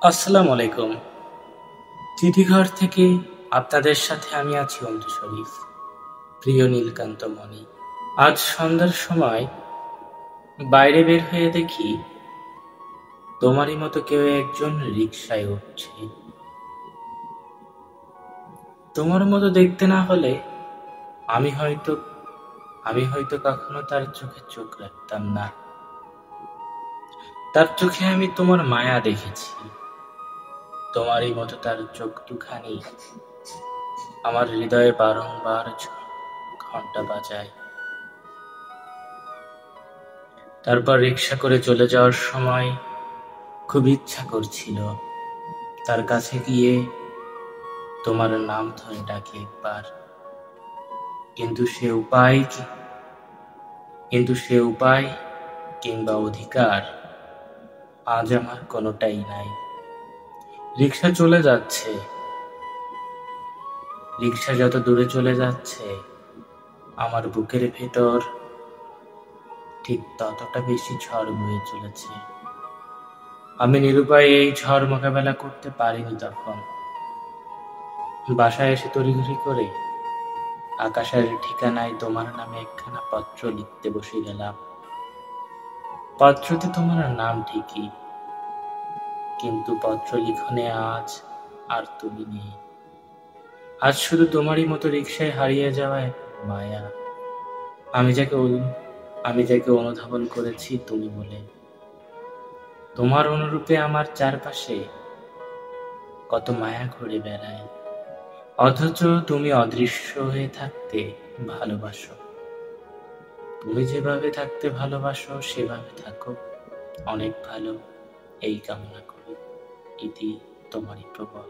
আসসালামু আলাইকুম। চিঠিঘর থেকে আপনাদের সাথে আমি আছি অন্তু শরীফ। প্রিয় নীলকান্ত মণি, আজ সন্ধ্যার সময় বাইরে বের হয়ে দেখি তোমারই মতো কেউ একজন রিকশায় উঠছে। তোমার মতো দেখতে না হলে আমি হয়তো আমি হয়তো কখনো তার চোখে চোখ রাখতাম না। তার চোখে আমি তোমার মায়া দেখেছি। তোমারই মতো তার চোখ দুখানি আমার হৃদয়ে বারংবার ঘন্টা বাজায়। তারপর রিকশা করে চলে যাওয়ার সময় খুব ইচ্ছা করছিল তার কাছে গিয়ে তোমার নাম ধরে ডাকি একবার, কিন্তু সে উপায় কিংবা অধিকার আজ আমার কোনোটাই নাই। রিকশা চলে যাচ্ছে। রিকশা যত দূরে চলে যাচ্ছে আমার বুকের ভেতর ঠিক ততটা বেশি ঝড় বয়ে চলেছে। আমি নিরুপায় এই ঝড় মোকাবেলা করতে পারিনি তখন। বাসায় এসে তড়িঘড়ি করে আকাশের ঠিকানায় তোমার নামে একখানা পত্র লিখতে বসে গেলাম। পত্রতে তোমার নাম ঠিকই, কিন্তু পত্র লিখনে আজ আর তুমি নেই। আজ শুধু তোমারই মতো রিকশায় হারিয়ে যাওয়া এক মায়া। আমি যাকে আমি যাকে অনুধাবন করেছি তুমি বলে। তোমার অনুরূপে আমার চারপাশে কত মায়া ঘুরে বেড়ায়, অথচ তুমি অদৃশ্য হয়ে থাকতে ভালোবাসো। তুমি যেভাবে থাকতে ভালোবাসো সেভাবে থাকো, অনেক ভালো, এই কামনা করি। ইতি তোমারই প্রবল।